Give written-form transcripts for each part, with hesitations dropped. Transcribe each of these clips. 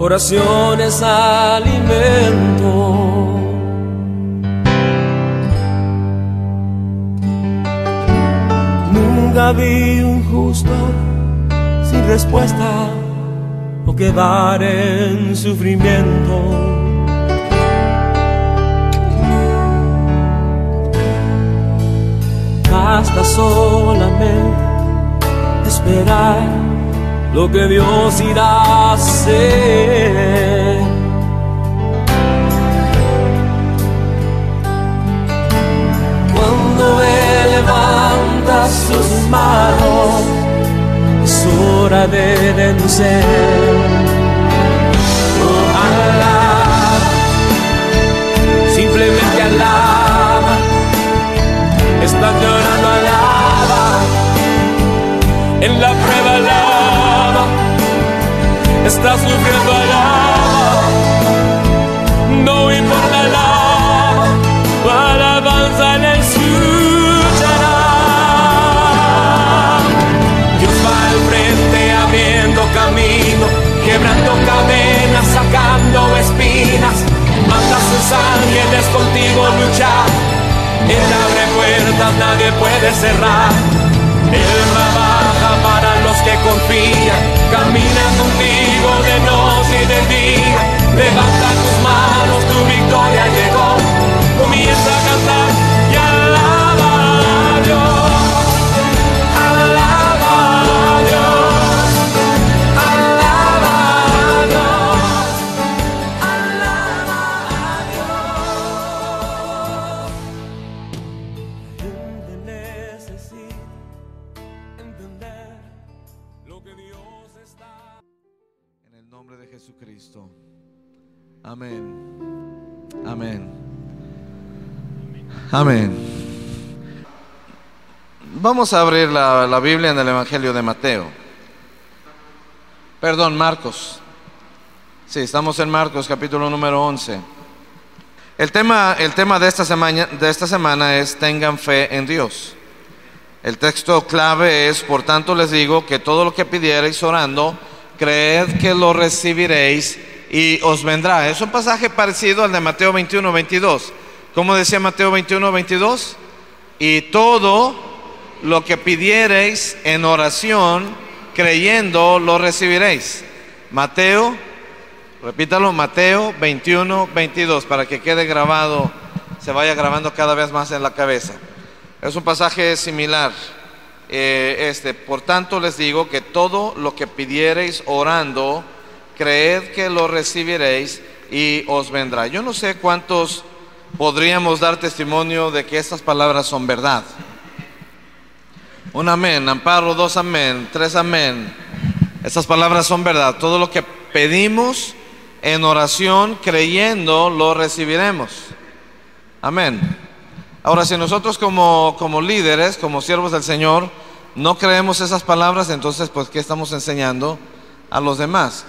oración es alimento. Nunca vi un justo sin respuesta o quedar en sufrimiento. Basta solamente esperar lo que Dios irá a hacer. Cuando Él levanta sus manos, es hora de vencer. Oh, alaba, simplemente alaba. Estás llorando, alaba. En la prueba, alaba. Estás sufriendo, alaba. No importa, alaba. Tu alabanza le escuchará. Dios va al frente abriendo camino, quebrando cadenas, sacando espinas. Manda sus ángeles contigo luchar. Él abre puertas, nadie puede cerrar. Él trabaja para los que confían. Camina contigo de noche y de día. Levanta tus manos, tu victoria llegó. Comienza a cantar y alaba a Dios. Alaba a Dios. Alaba a Dios. Alaba a Dios. La gente necesita entender lo que Dios está. En el nombre de Jesucristo. Amén. Amén. Amén. Vamos a abrir la Biblia en el Evangelio de Mateo. Perdón, Marcos. Sí, estamos en Marcos, capítulo número 11. El tema de esta semana es: tengan fe en Dios. El texto clave es: por tanto les digo que todo lo que pidiereis orando, creed que lo recibiréis y os vendrá. Es un pasaje parecido al de Mateo 21:22. ¿Cómo decía Mateo 21:22? Y todo lo que pidiereis en oración, creyendo, lo recibiréis. Mateo, repítalo, Mateo 21:22, para que quede grabado, se vaya grabando cada vez más en la cabeza. Es un pasaje similar. Por tanto les digo que todo lo que pidiereis orando, creed que lo recibiréis y os vendrá. Yo no sé cuántos podríamos dar testimonio de que estas palabras son verdad. Un amén, Amparo, 2 amén, 3 amén. Estas palabras son verdad. Todo lo que pedimos en oración, creyendo, lo recibiremos. Amén. Ahora, si nosotros como líderes, como siervos del Señor, no creemos esas palabras, entonces pues ¿qué estamos enseñando a los demás?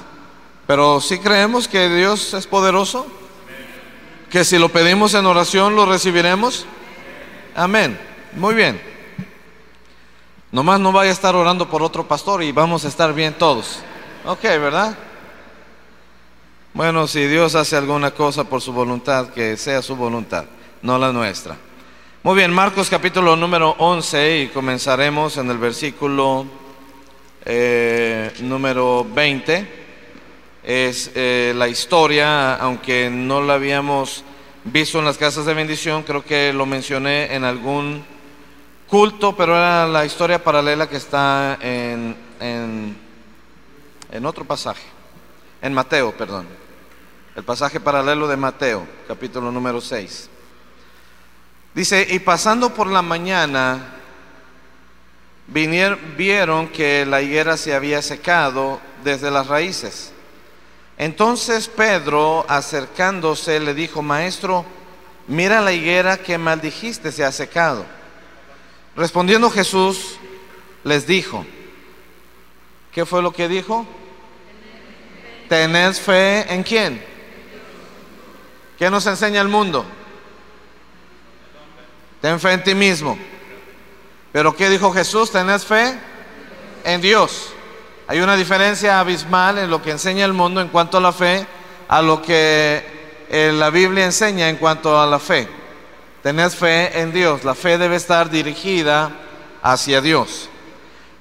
Pero sí creemos que Dios es poderoso, que si lo pedimos en oración lo recibiremos. Amén. Muy bien. Nomás no vaya a estar orando por otro pastor y vamos a estar bien todos. Ok, ¿verdad? Bueno, si Dios hace alguna cosa por su voluntad, que sea su voluntad, no la nuestra. Muy bien, Marcos capítulo número 11, y comenzaremos en el versículo número 20. Es la historia, aunque no la habíamos visto en las casas de bendición, creo que lo mencioné en algún culto, pero era la historia paralela que está en otro pasaje, en Mateo, perdón, el pasaje paralelo de Mateo, capítulo número 6. Dice: y pasando por la mañana, vieron que la higuera se había secado desde las raíces. Entonces Pedro, acercándose, le dijo: Maestro, mira la higuera que maldijiste se ha secado. Respondiendo Jesús, les dijo, ¿qué fue lo que dijo? Tened fe en ¿quién? ¿Qué nos enseña el mundo? Ten fe en ti mismo. Pero ¿qué dijo Jesús? Tened fe en Dios. Hay una diferencia abismal en lo que enseña el mundo en cuanto a la fe, a lo que la Biblia enseña en cuanto a la fe. Tened fe en Dios. La fe debe estar dirigida hacia Dios.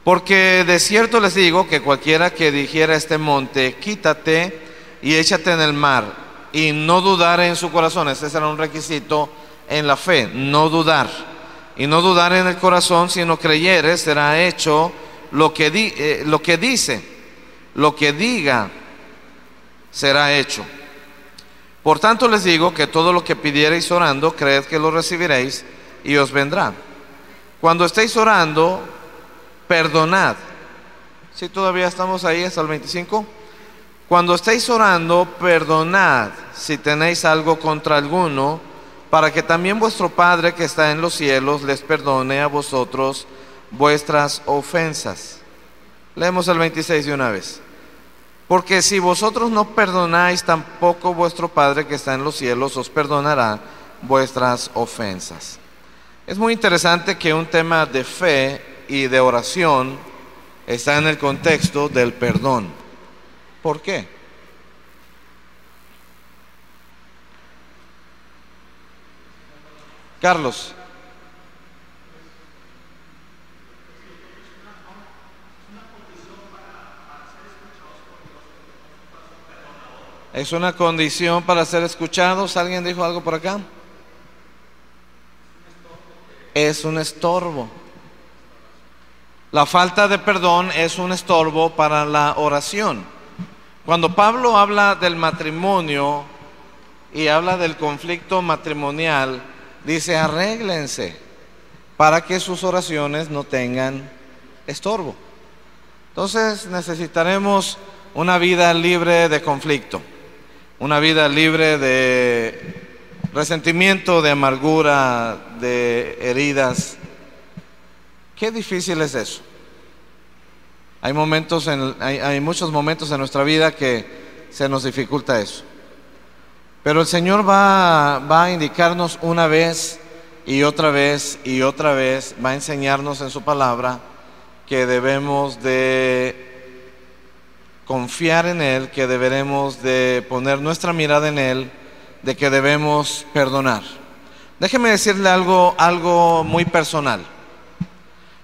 Porque de cierto les digo que cualquiera que dijera a este monte, quítate y échate en el mar, y no dudar en su corazón. Ese será un requisito en la fe, no dudar. Y no dudar en el corazón, sino creyere, será hecho lo que dice, lo que diga, será hecho. Por tanto les digo que todo lo que pidiereis orando, creed que lo recibiréis y os vendrá. Cuando estéis orando, perdonad. ¿Sí todavía estamos ahí hasta el 25? Cuando estéis orando, perdonad si tenéis algo contra alguno, para que también vuestro Padre que está en los cielos les perdone a vosotros vuestras ofensas. Leemos el 26 de una vez. Porque si vosotros no perdonáis, tampoco vuestro Padre que está en los cielos os perdonará vuestras ofensas. Es muy interesante que un tema de fe y de oración está en el contexto del perdón. ¿Por qué? Carlos. Es una condición para ser escuchados. ¿Alguien dijo algo por acá? Es un estorbo. La falta de perdón es un estorbo para la oración. Cuando Pablo habla del matrimonio y habla del conflicto matrimonial, dice: arréglense para que sus oraciones no tengan estorbo. Entonces necesitaremos una vida libre de conflicto, una vida libre de resentimiento, de amargura, de heridas. Qué difícil es eso. Hay muchos momentos en nuestra vida que se nos dificulta eso. Pero el Señor va a indicarnos una vez y otra vez y otra vez, va a enseñarnos en su palabra que debemos de confiar en Él, que deberemos de poner nuestra mirada en Él, de que debemos perdonar. Déjeme decirle algo muy personal.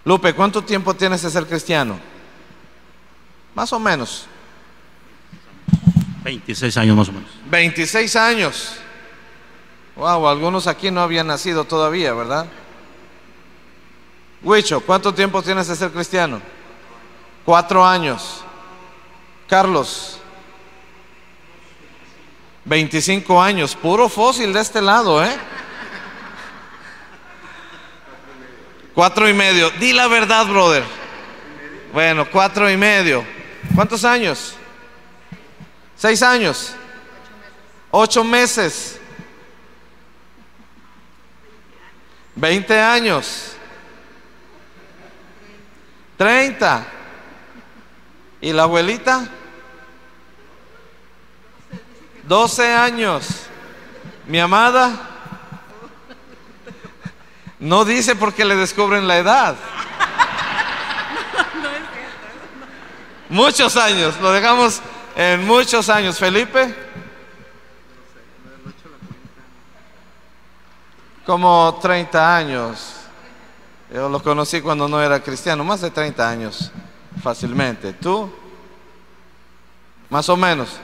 Lupe, ¿cuánto tiempo tienes de ser cristiano? Más o menos. 26 años más o menos. 26 años. Wow, algunos aquí no habían nacido todavía, ¿verdad? Huicho, ¿cuánto tiempo tienes de ser cristiano? 4 años. Carlos, 25 años, puro fósil de este lado, 4 y medio. Di la verdad, brother. Bueno, 4 y medio. ¿Cuántos años? 6 años. 8 meses. 20 años. 30. ¿Y la abuelita? 12 años. Mi amada no dice porque le descubren la edad. Muchos años, lo dejamos en muchos años. Felipe, como 30 años. Yo lo conocí cuando no era cristiano, más de 30 años, fácilmente. ¿Tú? Más o menos.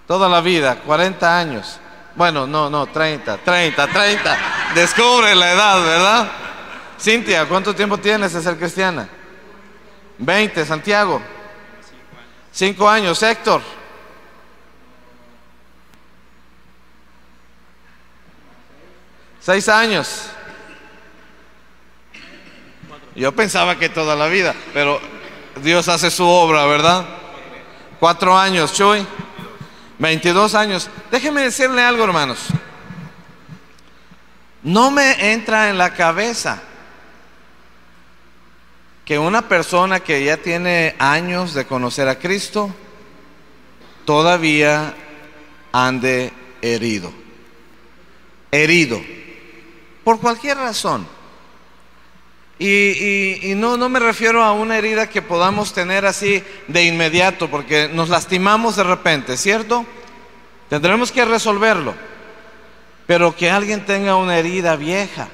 Toda la vida, 40 años. Bueno, no, 30. Descubre la edad, ¿verdad? Cintia, ¿cuánto tiempo tienes de ser cristiana? 20. Santiago, 5 años. Héctor, 6 años. Yo pensaba que toda la vida, pero Dios hace su obra, ¿verdad? 4 años. Chuy, 22 años. Déjeme decirle algo, hermanos. No me entra en la cabeza que una persona que ya tiene años de conocer a Cristo todavía ande herido. Herido. Por cualquier razón. Y no me refiero a una herida que podamos tener así de inmediato, porque nos lastimamos de repente, ¿cierto? Tendremos que resolverlo. Pero que alguien tenga una herida vieja,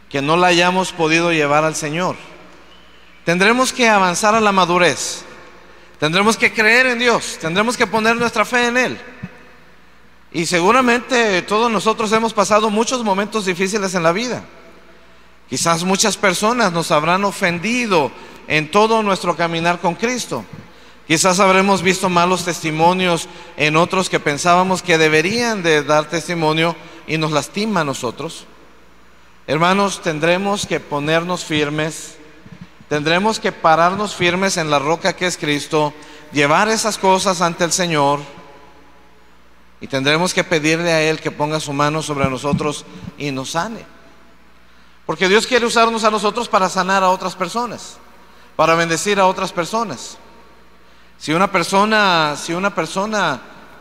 que no la hayamos podido llevar al Señor. Tendremos que avanzar a la madurez. Tendremos que creer en Dios. Tendremos que poner nuestra fe en Él. Y seguramente todos nosotros hemos pasado muchos momentos difíciles en la vida. Quizás muchas personas nos habrán ofendido en todo nuestro caminar con Cristo. Quizás habremos visto malos testimonios en otros que pensábamos que deberían de dar testimonio y nos lastima a nosotros. Hermanos, tendremos que ponernos firmes, tendremos que pararnos firmes en la roca que es Cristo, llevar esas cosas ante el Señor y tendremos que pedirle a Él que ponga su mano sobre nosotros y nos sane. Porque Dios quiere usarnos a nosotros para sanar a otras personas, para bendecir a otras personas. Si una persona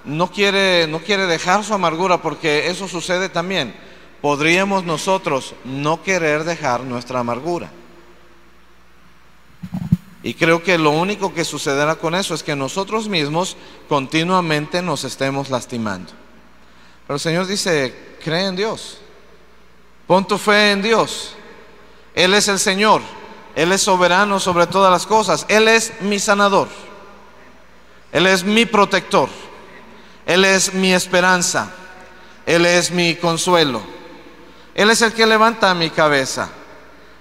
no quiere dejar su amargura, porque eso sucede también, podríamos nosotros no querer dejar nuestra amargura. Y creo que lo único que sucederá con eso es que nosotros mismos continuamente nos estemos lastimando. Pero el Señor dice, cree en Dios. Pon tu fe en Dios. Él es el Señor. Él es soberano sobre todas las cosas. Él es mi sanador. Él es mi protector. Él es mi esperanza. Él es mi consuelo. Él es el que levanta mi cabeza.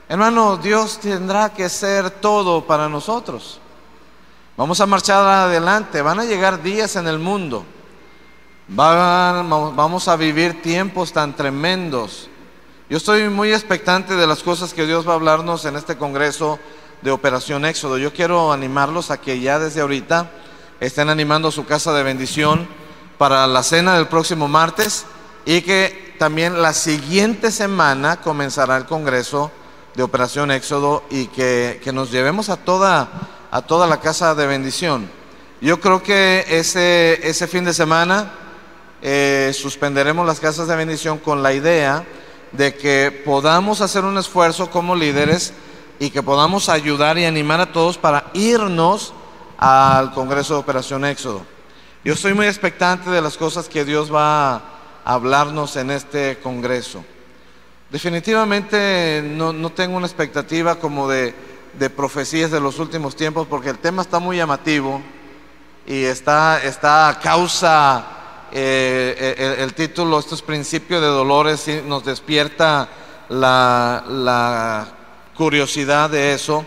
Hermano, Dios tendrá que ser todo para nosotros. Vamos a marchar adelante. Van a llegar días en el mundo. Vamos a vivir tiempos tan tremendos. Yo estoy muy expectante de las cosas que Dios va a hablarnos en este congreso de Operación Éxodo. Yo quiero animarlos a que ya desde ahorita estén animando su casa de bendición para la cena del próximo martes, y que también la siguiente semana comenzará el congreso de Operación Éxodo, y que nos llevemos a toda la casa de bendición. Yo creo que ese fin de semana suspenderemos las casas de bendición con la idea de que podamos hacer un esfuerzo como líderes y que podamos ayudar y animar a todos para irnos al Congreso de Operación Éxodo. Yo estoy muy expectante de las cosas que Dios va a hablarnos en este congreso. Definitivamente no tengo una expectativa como de profecías de los últimos tiempos, porque el tema está muy llamativo y está a causa, el título, estos principios de dolores, y nos despierta la curiosidad de eso.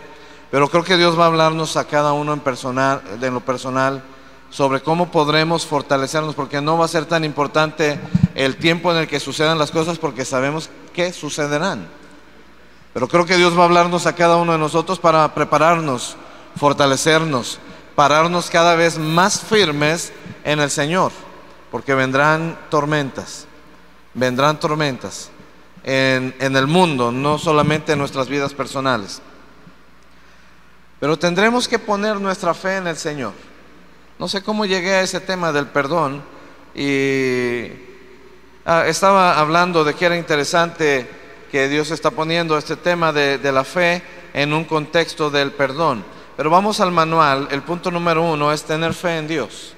Pero creo que Dios va a hablarnos a cada uno en lo personal sobre cómo podremos fortalecernos, porque no va a ser tan importante el tiempo en el que sucedan las cosas, porque sabemos que sucederán. Pero creo que Dios va a hablarnos a cada uno de nosotros para prepararnos, fortalecernos, pararnos cada vez más firmes en el Señor, porque vendrán tormentas en el mundo, no solamente en nuestras vidas personales. Pero tendremos que poner nuestra fe en el Señor. No sé cómo llegué a ese tema del perdón, y estaba hablando de que era interesante que Dios está poniendo este tema de la fe en un contexto del perdón. Pero vamos al manual. El punto número 1 es tener fe en Dios.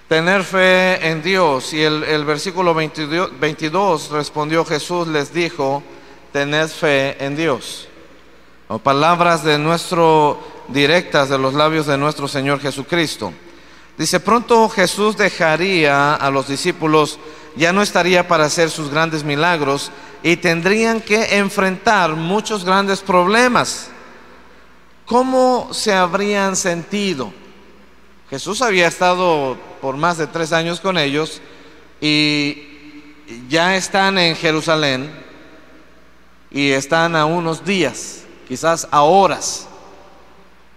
Tener fe en Dios. Y el versículo 22 respondió Jesús, les dijo, tened fe en Dios. O palabras directas de los labios de nuestro Señor Jesucristo. Dice, pronto Jesús dejaría a los discípulos, ya no estaría para hacer sus grandes milagros, y tendrían que enfrentar muchos grandes problemas. ¿Cómo se habrían sentido? Jesús había estado por más de 3 años con ellos, y ya están en Jerusalén, y están a unos días, quizás a horas,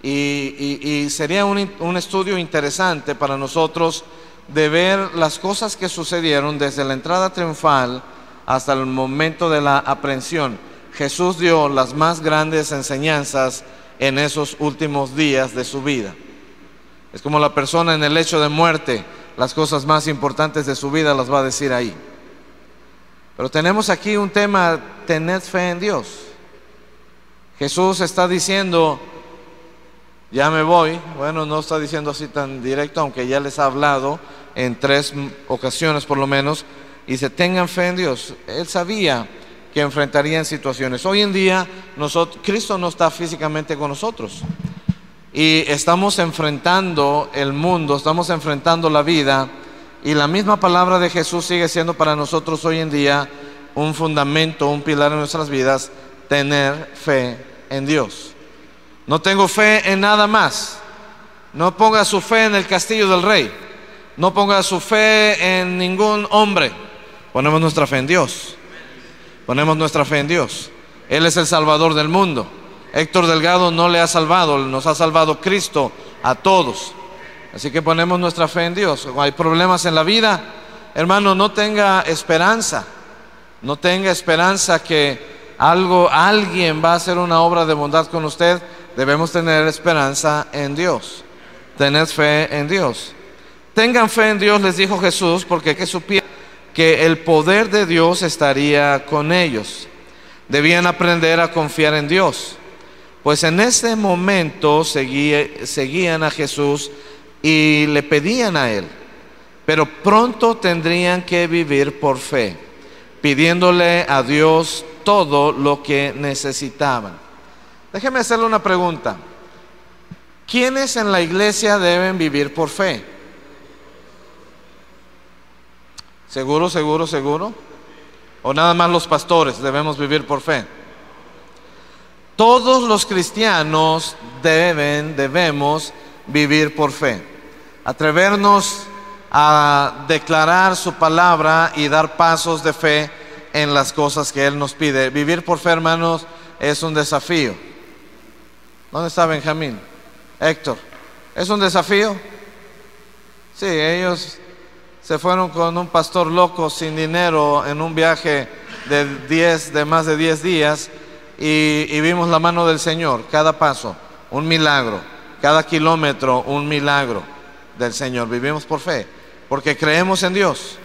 y sería un estudio interesante para nosotros de ver las cosas que sucedieron desde la entrada triunfal hasta el momento de la aprehensión. Jesús dio las más grandes enseñanzas en esos últimos días de su vida. Es como la persona en el lecho de muerte, las cosas más importantes de su vida las va a decir ahí. Pero tenemos aquí un tema: tened fe en Dios. Jesús está diciendo: ya me voy. Bueno, no está diciendo así tan directo, aunque ya les ha hablado en 3 ocasiones por lo menos. Y dice: tengan fe en Dios. Él sabía que enfrentarían situaciones. Hoy en día Cristo no está físicamente con nosotros, y estamos enfrentando el mundo, estamos enfrentando la vida, y la misma palabra de Jesús sigue siendo para nosotros hoy en día un fundamento, un pilar en nuestras vidas: tener fe en Dios. No tengo fe en nada más. No ponga su fe en el castillo del rey, no ponga su fe en ningún hombre. Ponemos nuestra fe en Dios. Ponemos nuestra fe en Dios. Él es el Salvador del mundo. Héctor Delgado no le ha salvado, nos ha salvado Cristo a todos. Así que ponemos nuestra fe en Dios. Hay problemas en la vida, hermano, no tenga esperanza. No tenga esperanza que alguien va a hacer una obra de bondad con usted. Debemos tener esperanza en Dios. Tened fe en Dios. Tengan fe en Dios, les dijo Jesús, porque que supieran que el poder de Dios estaría con ellos. Debían aprender a confiar en Dios, pues en ese momento seguían a Jesús y le pedían a Él, pero pronto tendrían que vivir por fe, pidiéndole a Dios todo lo que necesitaban. Déjeme hacerle una pregunta: ¿quiénes en la iglesia deben vivir por fe? ¿Seguro, seguro, seguro? ¿O nada más los pastores debemos vivir por fe? Todos los cristianos debemos vivir por fe. Atrevernos a declarar su palabra y dar pasos de fe en las cosas que Él nos pide. Vivir por fe, hermanos, es un desafío. ¿Dónde está Benjamín? Héctor, ¿es un desafío? Sí, ellos se fueron con un pastor loco sin dinero en un viaje de más de 10 días y vimos la mano del Señor. Cada paso, un milagro. Cada kilómetro, un milagro del Señor. Vivimos por fe, porque creemos en Dios.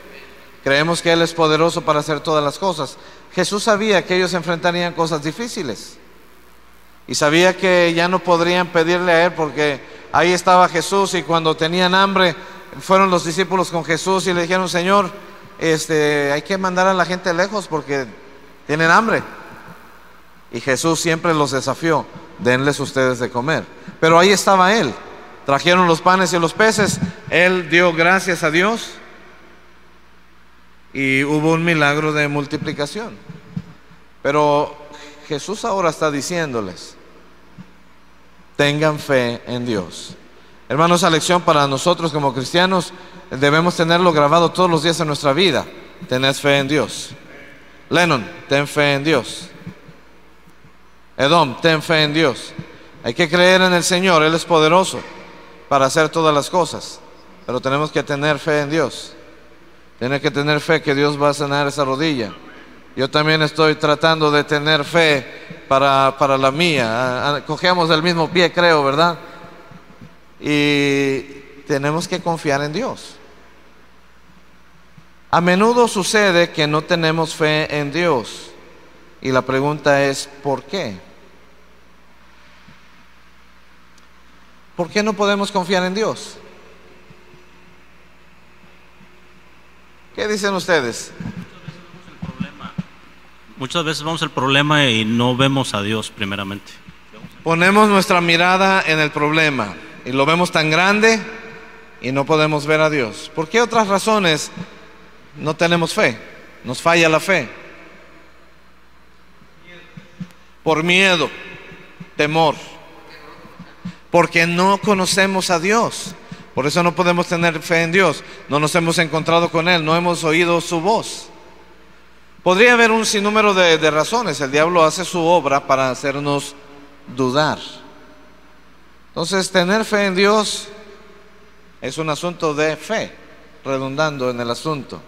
Creemos que Él es poderoso para hacer todas las cosas. Jesús sabía que ellos enfrentarían cosas difíciles, y sabía que ya no podrían pedirle a Él, porque ahí estaba Jesús, y cuando tenían hambre fueron los discípulos con Jesús y le dijeron: Señor, hay que mandar a la gente lejos porque tienen hambre. Y Jesús siempre los desafió: denles ustedes de comer. Pero ahí estaba Él. Trajeron los panes y los peces, Él dio gracias a Dios y hubo un milagro de multiplicación. Pero Jesús ahora está diciéndoles: tengan fe en Dios. Hermanos, esa lección para nosotros como cristianos debemos tenerlo grabado todos los días en nuestra vida. Tened fe en Dios. Lennon, ten fe en Dios. Edom, ten fe en Dios. Hay que creer en el Señor, Él es poderoso para hacer todas las cosas, pero tenemos que tener fe en Dios. Tiene que tener fe que Dios va a sanar esa rodilla. Yo también estoy tratando de tener fe para la mía. Cogemos el mismo pie, creo, ¿verdad? Y tenemos que confiar en Dios. A menudo sucede que no tenemos fe en Dios, y la pregunta es: ¿por qué? ¿Por qué no podemos confiar en Dios? ¿Qué dicen ustedes? Muchas veces vamos al problema y no vemos a Dios primeramente. Ponemos nuestra mirada en el problema y lo vemos tan grande y no podemos ver a Dios. ¿Por qué otras razones no tenemos fe? Nos falla la fe. Por miedo, temor, porque no conocemos a Dios. Por eso no podemos tener fe en Dios. No nos hemos encontrado con Él, no hemos oído su voz. Podría haber un sinnúmero de razones. El diablo hace su obra para hacernos dudar. Entonces, tener fe en Dios es un asunto de fe, redundando en el asunto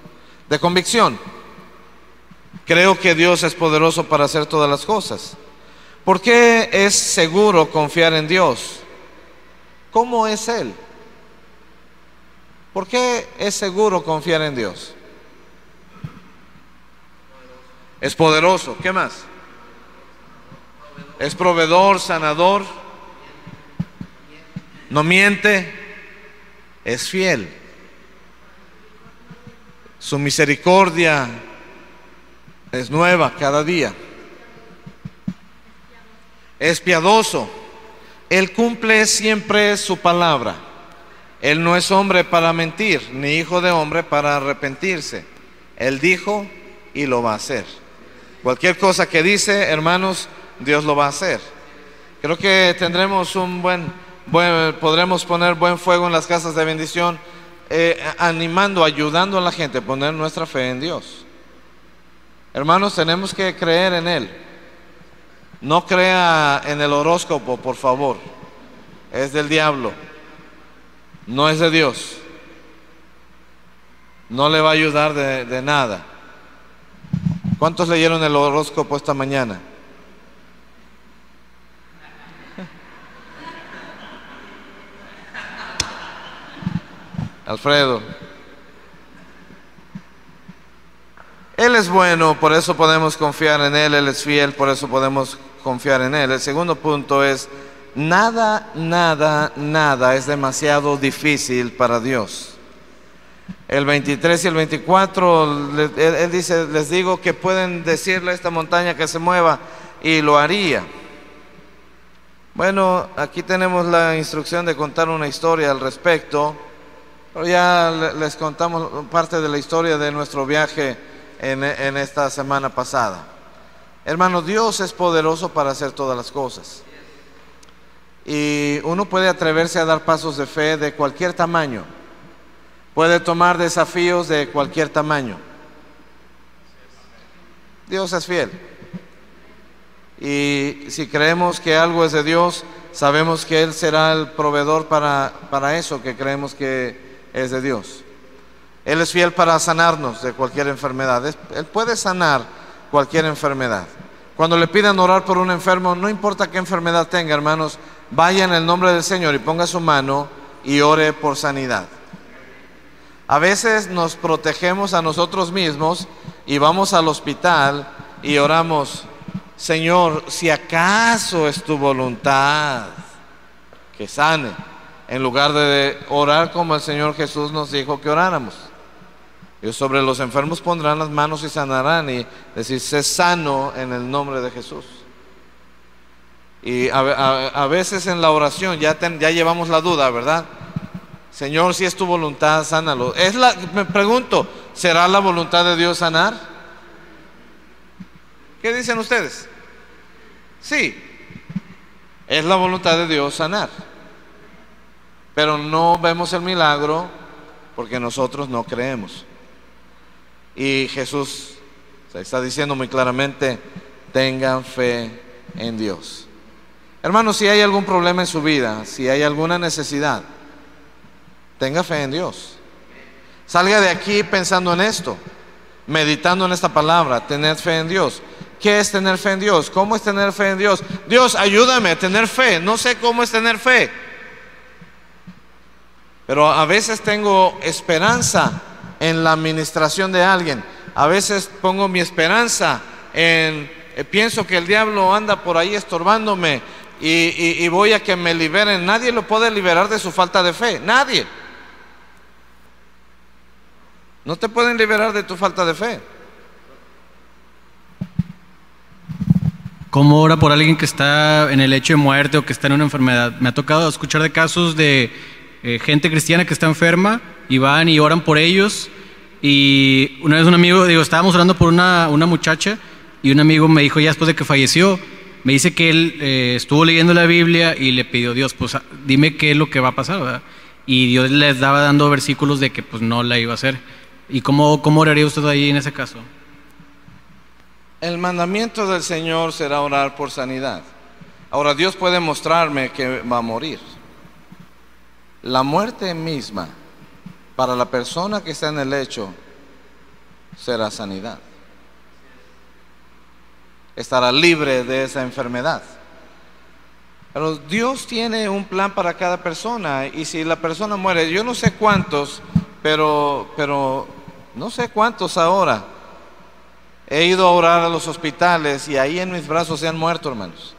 de convicción. Creo que Dios es poderoso para hacer todas las cosas. ¿Por qué es seguro confiar en Dios? ¿Cómo es Él? ¿Por qué es seguro confiar en Dios? Es poderoso. ¿Qué más? Es proveedor, sanador. No miente. Es fiel. Su misericordia es nueva cada día. Es piadoso. Él cumple siempre su palabra. Él no es hombre para mentir, ni hijo de hombre para arrepentirse. Él dijo y lo va a hacer. Cualquier cosa que dice, hermanos, Dios lo va a hacer. Creo que tendremos podremos poner buen fuego en las casas de bendición, animando, ayudando a la gente a poner nuestra fe en Dios. Hermanos, tenemos que creer en Él. No crea en el horóscopo, por favor. Es del diablo. No es de Dios. No le va a ayudar de nada. ¿Cuántos leyeron el horóscopo esta mañana? Alfredo. Él es bueno, por eso podemos confiar en Él. Él es fiel, por eso podemos confiar en Él. El segundo punto es: nada es demasiado difícil para Dios. El 23 y el 24, Él dice: les digo que pueden decirle a esta montaña que se mueva y lo haría. Bueno, aquí tenemos la instrucción de contar una historia al respecto, pero ya les contamos parte de la historia de nuestro viaje en esta semana pasada. Hermano, Dios es poderoso para hacer todas las cosas. Y uno puede atreverse a dar pasos de fe de cualquier tamaño. Puede tomar desafíos de cualquier tamaño. Dios es fiel. Y si creemos que algo es de Dios, sabemos que Él será el proveedor para eso que creemos que es de Dios. Él es fiel para sanarnos de cualquier enfermedad. Él puede sanar cualquier enfermedad. Cuando le pidan orar por un enfermo, no importa qué enfermedad tenga, hermanos, vaya en el nombre del Señor y ponga su mano y ore por sanidad. A veces nos protegemos a nosotros mismos y vamos al hospital y oramos: Señor, si acaso es tu voluntad que sane, en lugar de orar como el Señor Jesús nos dijo que oráramos. Y sobre los enfermos pondrán las manos y sanarán, y decir: sé sano en el nombre de Jesús. Y a veces en la oración ya llevamos la duda, ¿verdad? Señor, si es tu voluntad, sánalo. Me pregunto, ¿será la voluntad de Dios sanar? ¿Qué dicen ustedes? Sí, es la voluntad de Dios sanar. Pero no vemos el milagro porque nosotros no creemos. Y Jesús se está diciendo muy claramente: tengan fe en Dios. Hermanos, si hay algún problema en su vida, si hay alguna necesidad, tenga fe en Dios. Salga de aquí pensando en esto, meditando en esta palabra: tener fe en Dios. ¿Qué es tener fe en Dios? ¿Cómo es tener fe en Dios? Dios, ayúdame a tener fe. No sé cómo es tener fe, pero a veces tengo esperanza en la administración de alguien. A veces pongo mi esperanza pienso que el diablo anda por ahí estorbándome y voy a que me liberen. Nadie lo puede liberar de su falta de fe. Nadie. No te pueden liberar de tu falta de fe. ¿Cómo ora por alguien que está en el lecho de muerte o que está en una enfermedad? Me ha tocado escuchar de casos de gente cristiana que está enferma y van y oran por ellos. Y una vez un amigo, estábamos orando por una muchacha, y un amigo me dijo, ya después de que falleció, me dice que él estuvo leyendo la Biblia y le pidió: Dios, pues dime qué es lo que va a pasar, ¿verdad? Y Dios les daba dando versículos de que pues no la iba a hacer. ¿Y cómo oraría usted ahí en ese caso? El mandamiento del Señor será orar por sanidad. Ahora, Dios puede mostrarme que va a morir. La muerte misma para la persona que está en el lecho será sanidad. Estará libre de esa enfermedad. Pero Dios tiene un plan para cada persona, y si la persona muere, yo no sé cuántos, pero no sé cuántos ahora He ido a orar a los hospitales y ahí en mis brazos se han muerto, hermanos.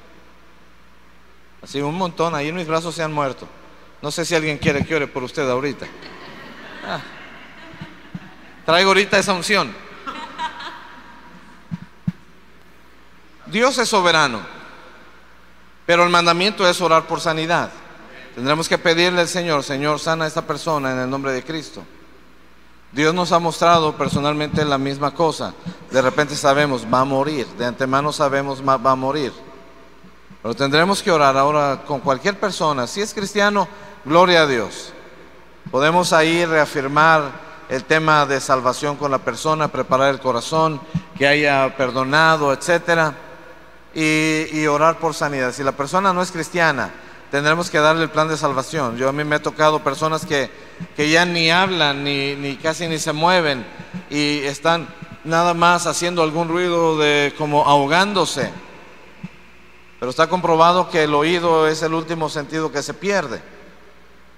Así un montón, ahí en mis brazos se han muerto. No sé si alguien quiere que ore por usted ahorita. Traigo ahorita esa unción. Dios es soberano, pero el mandamiento es orar por sanidad. Tendremos que pedirle al Señor: Señor, sana a esta persona en el nombre de Cristo. Dios nos ha mostrado personalmente la misma cosa. De repente sabemos, va a morir. De antemano sabemos, va a morir. Pero tendremos que orar ahora con cualquier persona. Si es cristiano, gloria a Dios. Podemos ahí reafirmar el tema de salvación con la persona, preparar el corazón, que haya perdonado, etcétera, y orar por sanidad. Si la persona no es cristiana, tendremos que darle el plan de salvación. A mí me ha tocado personas que ya ni hablan, ni casi ni se mueven, y están nada más haciendo algún ruido de como ahogándose. Pero está comprobado que el oído es el último sentido que se pierde.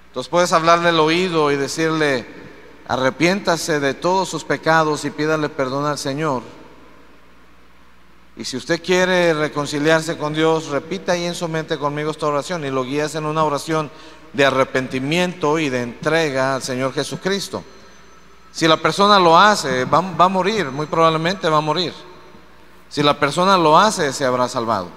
Entonces puedes hablarle al oído y decirle: arrepiéntase de todos sus pecados y pídale perdón al Señor. Y si usted quiere reconciliarse con Dios, repita ahí en su mente conmigo esta oración y lo guías en una oración de arrepentimiento y de entrega al Señor Jesucristo. Si la persona lo hace, va a morir, muy probablemente va a morir. Si la persona lo hace, se habrá salvado.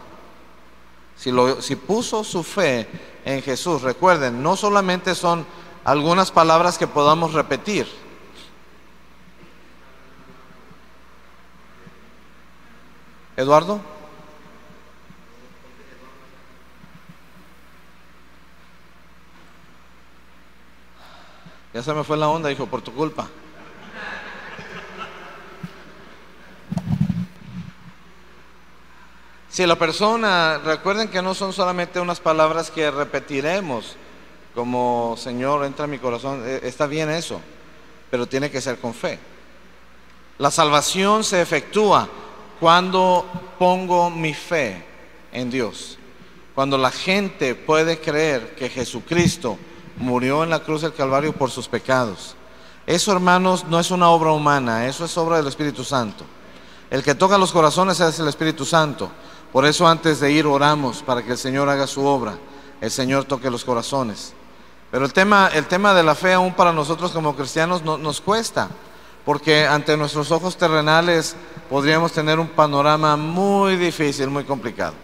Si puso su fe en Jesús, recuerden, no solamente son algunas palabras que podamos repetir. Eduardo. Ya se me fue la onda, hijo, por tu culpa. Si la persona, recuerden que no son solamente unas palabras que repetiremos, como Señor, entra en mi corazón, está bien eso, pero tiene que ser con fe. La salvación se efectúa cuando pongo mi fe en Dios. Cuando la gente puede creer que Jesucristo murió en la cruz del Calvario por sus pecados. Eso, hermanos, no es una obra humana, eso es obra del Espíritu Santo. El que toca los corazones es el Espíritu Santo. Por eso antes de ir oramos para que el Señor haga su obra, el Señor toque los corazones. Pero el tema de la fe aún para nosotros como cristianos nos cuesta, porque ante nuestros ojos terrenales podríamos tener un panorama muy difícil, muy complicado.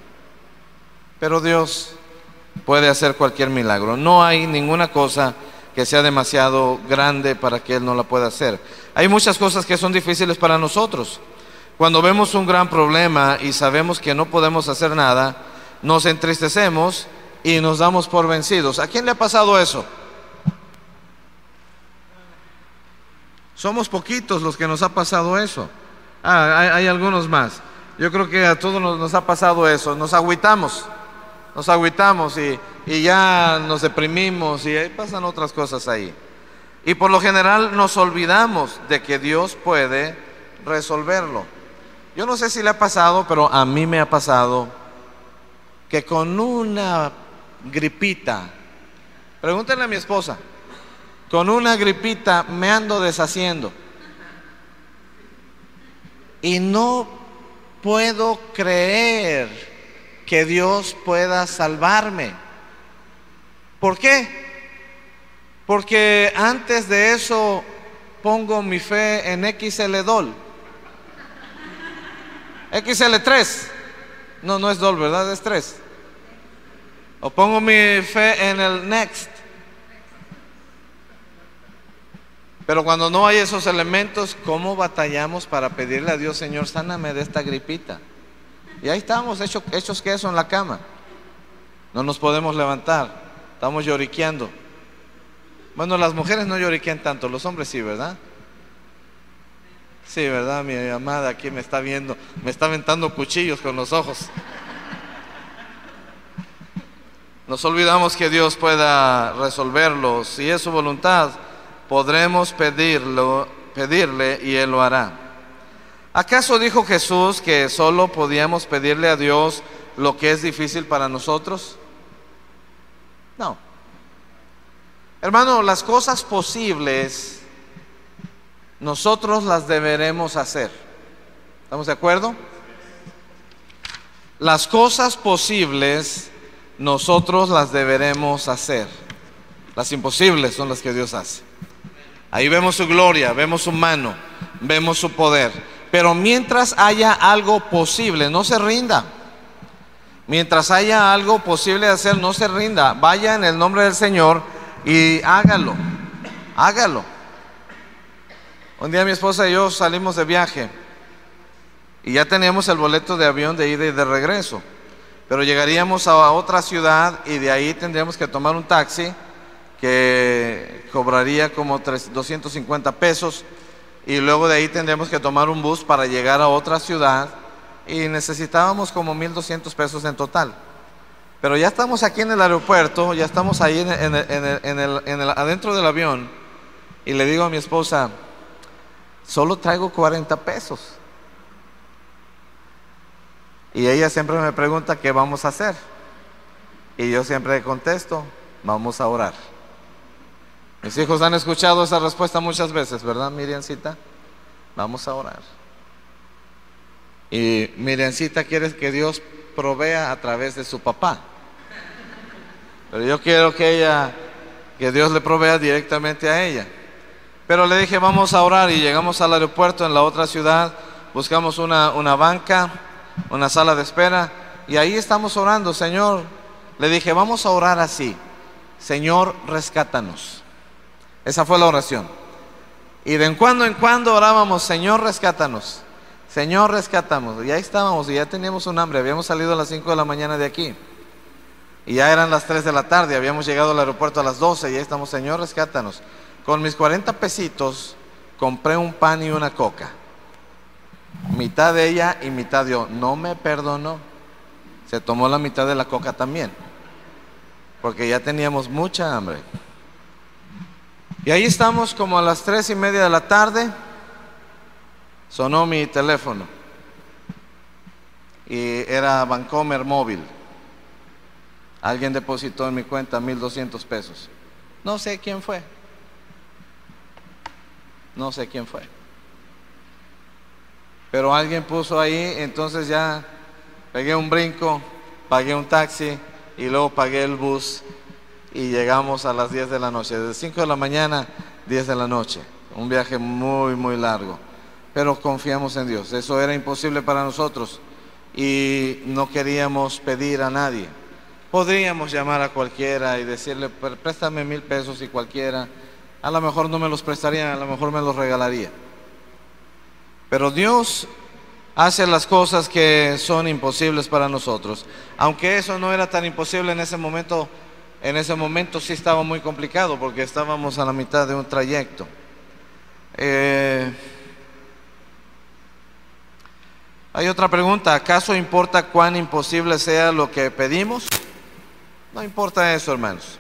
Pero Dios puede hacer cualquier milagro. No hay ninguna cosa que sea demasiado grande para que Él no la pueda hacer. Hay muchas cosas que son difíciles para nosotros. Cuando vemos un gran problema y sabemos que no podemos hacer nada, nos entristecemos y nos damos por vencidos. ¿A quién le ha pasado eso? Somos poquitos los que nos ha pasado eso. Hay algunos más. Yo creo que a todos nos ha pasado eso. Nos agüitamos y ya nos deprimimos y ahí pasan otras cosas ahí. Y por lo general nos olvidamos de que Dios puede resolverlo. Yo no sé si le ha pasado, pero a mí me ha pasado que con una gripita, pregúntenle a mi esposa, con una gripita me ando deshaciendo y no puedo creer que Dios pueda salvarme. ¿Por qué? Porque antes de eso pongo mi fe en XL-Dol, XL3, no es Dol, ¿verdad? Es 3. O pongo mi fe en el Next. Pero cuando no hay esos elementos, ¿cómo batallamos para pedirle a Dios: Señor, sáname de esta gripita? Y ahí estamos, hechos queso en la cama. No nos podemos levantar, estamos lloriqueando. Bueno, las mujeres no lloriquean tanto, los hombres sí, ¿verdad? Sí, ¿verdad? Mi amada aquí me está viendo, me está aventando cuchillos con los ojos. Nos olvidamos que Dios pueda resolverlo. Si es su voluntad, podremos pedirle y Él lo hará. ¿Acaso dijo Jesús que solo podíamos pedirle a Dios lo que es difícil para nosotros? No. Hermano, las cosas posibles nosotros las deberemos hacer. ¿Estamos de acuerdo? Las cosas posibles nosotros las deberemos hacer. Las imposibles son las que Dios hace. Ahí vemos su gloria, vemos su mano, vemos su poder. Pero mientras haya algo posible, no se rinda. Mientras haya algo posible de hacer, no se rinda. Vaya en el nombre del Señor y hágalo. Hágalo. Un día mi esposa y yo salimos de viaje y ya teníamos el boleto de avión de ida y de regreso, pero llegaríamos a otra ciudad y de ahí tendríamos que tomar un taxi que cobraría como 250 pesos y luego de ahí tendríamos que tomar un bus para llegar a otra ciudad y necesitábamos como 1,200 pesos en total. Pero ya estamos aquí en el aeropuerto, ya estamos ahí adentro del avión y le digo a mi esposa: solo traigo 40 pesos. Y ella siempre me pregunta qué vamos a hacer. Y yo siempre contesto: vamos a orar. Mis hijos han escuchado esa respuesta muchas veces, ¿verdad, Miriancita? Vamos a orar. Y Miriancita quiere que Dios provea a través de su papá. Pero yo quiero que Dios le provea directamente a ella. Pero le dije: vamos a orar, y llegamos al aeropuerto en la otra ciudad, buscamos una banca, una sala de espera, y ahí estamos orando. Señor, le dije, vamos a orar así: Señor, rescátanos. Esa fue la oración. Y de en cuando orábamos: Señor, rescátanos. Señor, rescátamos. Y ahí estábamos, y ya teníamos un hambre. Habíamos salido a las 5 de la mañana de aquí y ya eran las 3 de la tarde. Habíamos llegado al aeropuerto a las 12 y ahí estamos: Señor, rescátanos. Con mis 40 pesitos compré un pan y una coca, mitad de ella y mitad yo. No me perdonó. Se tomó la mitad de la coca también, porque ya teníamos mucha hambre. Y ahí estamos como a las 3:30 de la tarde. Sonó mi teléfono y era Bancomer móvil. Alguien depositó en mi cuenta 1,200 pesos. No sé quién fue. No sé quién fue. Pero alguien puso ahí. Entonces ya pegué un brinco, pagué un taxi y luego pagué el bus y llegamos a las 10 de la noche. Desde 5 de la mañana, 10 de la noche. Un viaje muy, muy largo. Pero confiamos en Dios. Eso era imposible para nosotros y no queríamos pedir a nadie. Podríamos llamar a cualquiera y decirle: préstame 1,000 pesos, y cualquiera a lo mejor no me los prestaría, a lo mejor me los regalaría. Pero Dios hace las cosas que son imposibles para nosotros. Aunque eso no era tan imposible en ese momento. En ese momento sí estaba muy complicado, porque estábamos a la mitad de un trayecto. Hay otra pregunta: ¿acaso importa cuán imposible sea lo que pedimos? No importa eso, hermanos.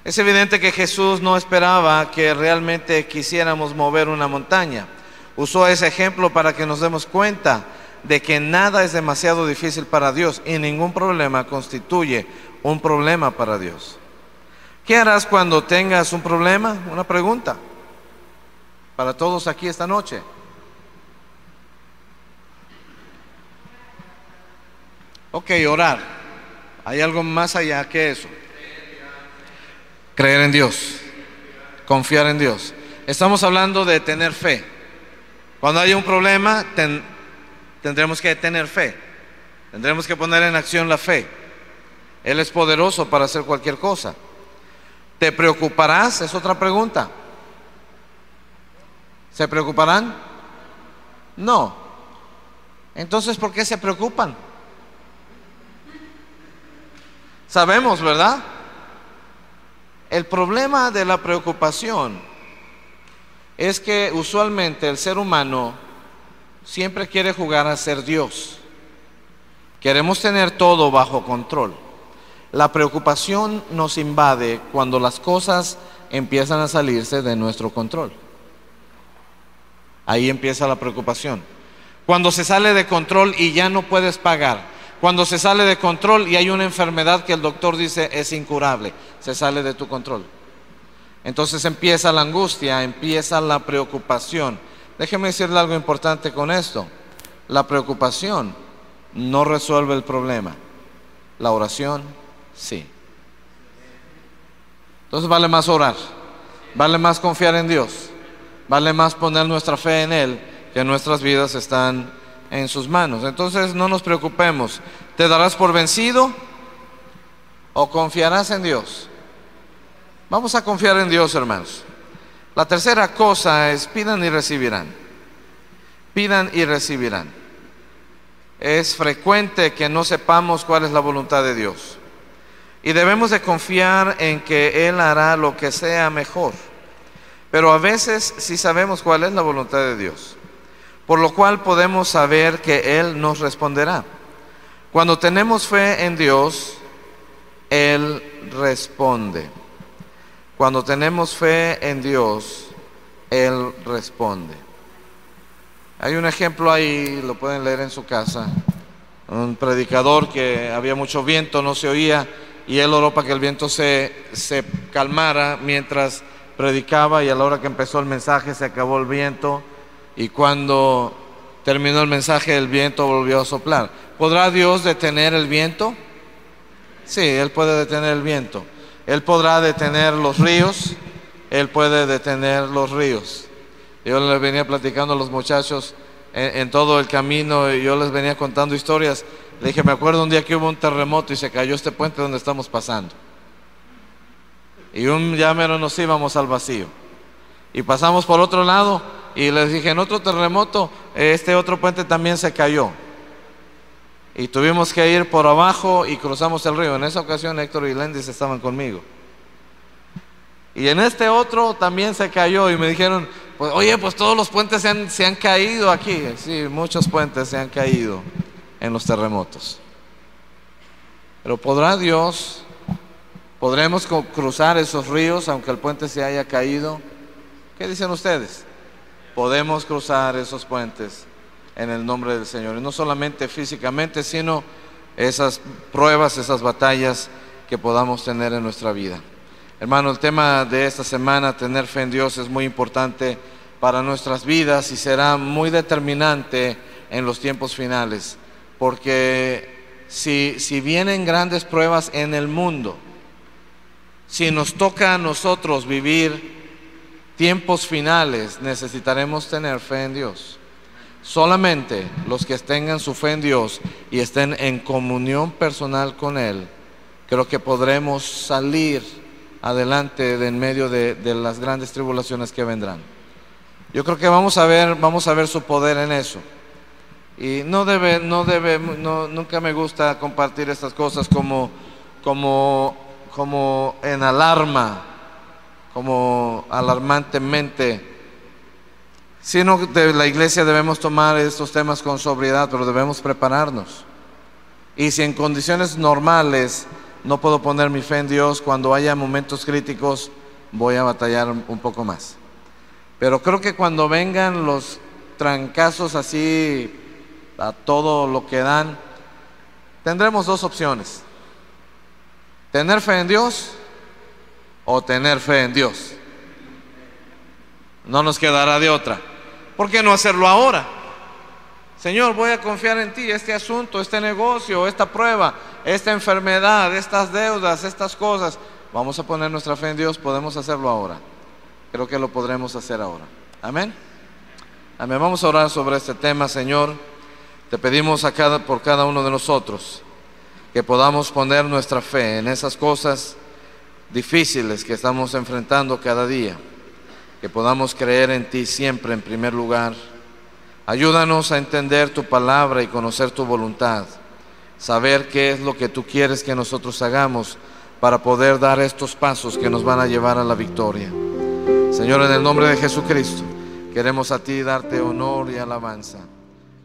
Es evidente que Jesús no esperaba que realmente quisiéramos mover una montaña. Usó ese ejemplo para que nos demos cuenta de que nada es demasiado difícil para Dios y ningún problema constituye un problema para Dios. ¿Qué harás cuando tengas un problema? Una pregunta para todos aquí esta noche. Ok, orar. Hay algo más allá que eso. Creer en Dios, confiar en Dios. Estamos hablando de tener fe. Cuando haya un problema, tendremos que tener fe. Tendremos que poner en acción la fe. Él es poderoso para hacer cualquier cosa. ¿Te preocuparás? Es otra pregunta. ¿Se preocuparán? No. Entonces, ¿por qué se preocupan? Sabemos, ¿verdad? El problema de la preocupación es que usualmente el ser humano siempre quiere jugar a ser Dios. Queremos tener todo bajo control. La preocupación nos invade cuando las cosas empiezan a salirse de nuestro control. Ahí empieza la preocupación. Cuando se sale de control y ya no puedes pagar. Cuando se sale de control y hay una enfermedad que el doctor dice es incurable, se sale de tu control. Entonces empieza la angustia, empieza la preocupación. Déjeme decirle algo importante con esto. La preocupación no resuelve el problema. La oración, sí. Entonces vale más orar, vale más confiar en Dios, vale más poner nuestra fe en Él, que nuestras vidas están en sus manos. Entonces no nos preocupemos. ¿Te darás por vencido o confiarás en Dios? Vamos a confiar en Dios, hermanos. La tercera cosa es: pidan y recibirán. Pidan y recibirán. Es frecuente que no sepamos cuál es la voluntad de Dios, y debemos de confiar en que Él hará lo que sea mejor. Pero a veces sí sabemos cuál es la voluntad de Dios, por lo cual podemos saber que Él nos responderá. Cuando tenemos fe en Dios, Él responde. Cuando tenemos fe en Dios, Él responde. Hay un ejemplo ahí, lo pueden leer en su casa. Un predicador que había mucho viento, no se oía, y él oró para que el viento se calmara mientras predicaba, y a la hora que empezó el mensaje se acabó el viento, y cuando terminó el mensaje el viento volvió a soplar. ¿Podrá Dios detener el viento? Sí, Él puede detener el viento. Él podrá detener los ríos. Él puede detener los ríos. Yo les venía platicando a los muchachos en todo el camino, y yo les venía contando historias. Le dije, me acuerdo un día que hubo un terremoto y se cayó este puente donde estamos pasando, y ya mero nos íbamos al vacío, y pasamos por otro lado, y les dije, en otro terremoto este otro puente también se cayó, y tuvimos que ir por abajo y cruzamos el río. En esa ocasión Héctor y Lendis estaban conmigo, y en este otro también se cayó, y me dijeron, pues, oye, pues todos los puentes se han caído aquí. Sí, muchos puentes se han caído en los terremotos. Pero podremos cruzar esos ríos aunque el puente se haya caído. ¿Qué dicen ustedes? Podemos cruzar esos puentes en el nombre del Señor, y no solamente físicamente, sino esas pruebas, esas batallas que podamos tener en nuestra vida. Hermano, el tema de esta semana, tener fe en Dios, es muy importante para nuestras vidas y será muy determinante en los tiempos finales, porque si vienen grandes pruebas en el mundo, si nos toca a nosotros vivir tiempos finales, necesitaremos tener fe en Dios. Solamente los que tengan su fe en Dios y estén en comunión personal con Él, creo que podremos salir adelante de en medio de las grandes tribulaciones que vendrán. Yo creo que vamos a ver su poder en eso. Y nunca me gusta compartir estas cosas como en alarma, como alarmantemente, sino de la iglesia debemos tomar estos temas con sobriedad, pero debemos prepararnos. Y si en condiciones normales no puedo poner mi fe en Dios, cuando haya momentos críticos voy a batallar un poco más. Pero creo que cuando vengan los trancazos así a todo lo que dan, tendremos dos opciones: tener fe en Dios o tener fe en Dios. No nos quedará de otra. ¿Por qué no hacerlo ahora? Señor, voy a confiar en ti, este asunto, este negocio, esta prueba, esta enfermedad, estas deudas, estas cosas. Vamos a poner nuestra fe en Dios, podemos hacerlo ahora. Creo que lo podremos hacer ahora. Amén. Amén. Vamos a orar sobre este tema. Señor, te pedimos por cada uno de nosotros que podamos poner nuestra fe en esas cosas difíciles que estamos enfrentando cada día, que podamos creer en ti siempre en primer lugar. Ayúdanos a entender tu palabra y conocer tu voluntad, saber qué es lo que tú quieres que nosotros hagamos para poder dar estos pasos que nos van a llevar a la victoria. Señor, en el nombre de Jesucristo, queremos a ti darte honor y alabanza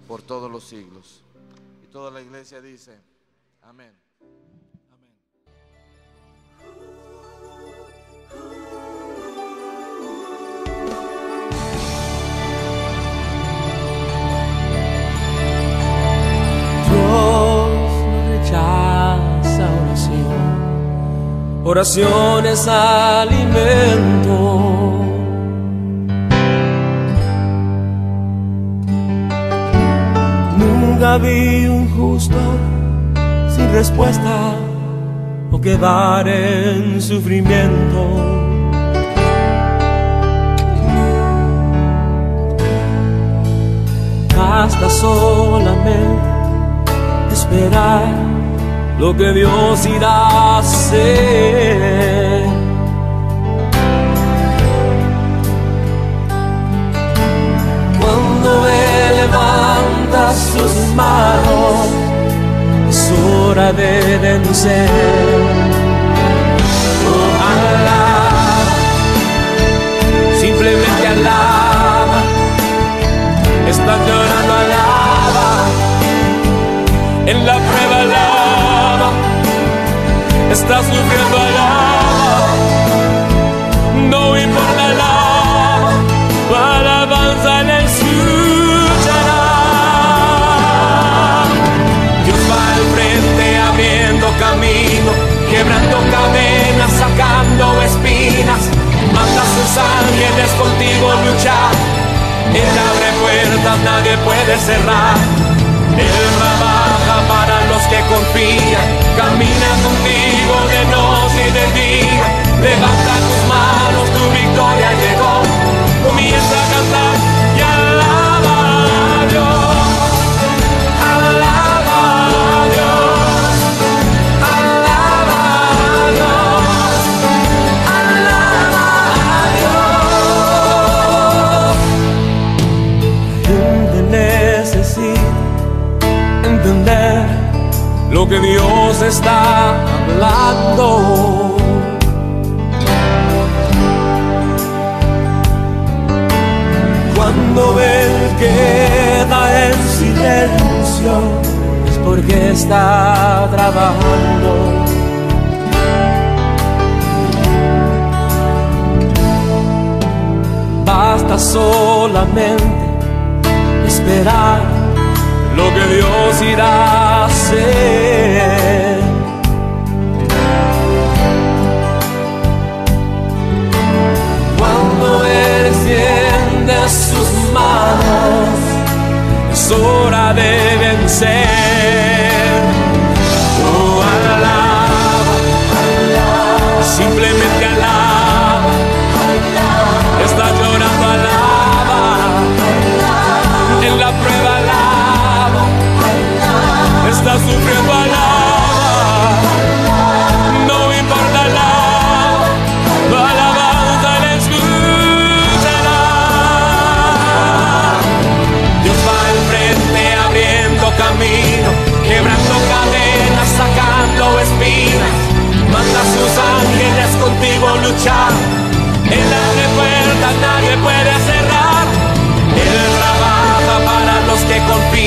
por todos los siglos. Y toda la iglesia dice, amén. Oración es alimento. todavía un justo sin respuesta o quedar en sufrimiento. Basta solamente esperar lo que Dios irá a hacer. Cuando Él levanta sus manos, es hora de vencer. Oh, alaba, simplemente alaba. Estás llorando, alaba. En la prueba, alaba. Estás sufriendo, alaba. No importa, alaba. Tu alabanza le escuchará. Dios va al frente abriendo camino, quebrando cadenas, sacando espinas. Manda a sus ángeles contigo luchar. Él abre puertas, nadie puede cerrar. Él trabaja para los que confían. Camina contigo de noche y de día. Levanta tus manos, tu victoria llegó. Comienza a cantar y alaba a Dios. Alaba a Dios. Alaba a Dios. Alaba a Dios. La gente necesita entender lo que Dios está hablando. Cuando Él queda en silencio, es porque está trabajando. Basta solamente esperar lo que Dios irá a hacer. Cuando Él extiende sus manos, es hora de vencer. Oh, alaba, alaba, simplemente alaba. Estás llorando, alaba. En la prueba, alaba. Estás sufriendo, alaba. No importa, alaba. Tu alabanza le escuchará. Dios va al frente abriendo camino, quebrando cadenas, sacando espinas. Manda a sus ángeles contigo luchar. Él abre puertas, nadie puede cerrar. Él trabaja para los que confían.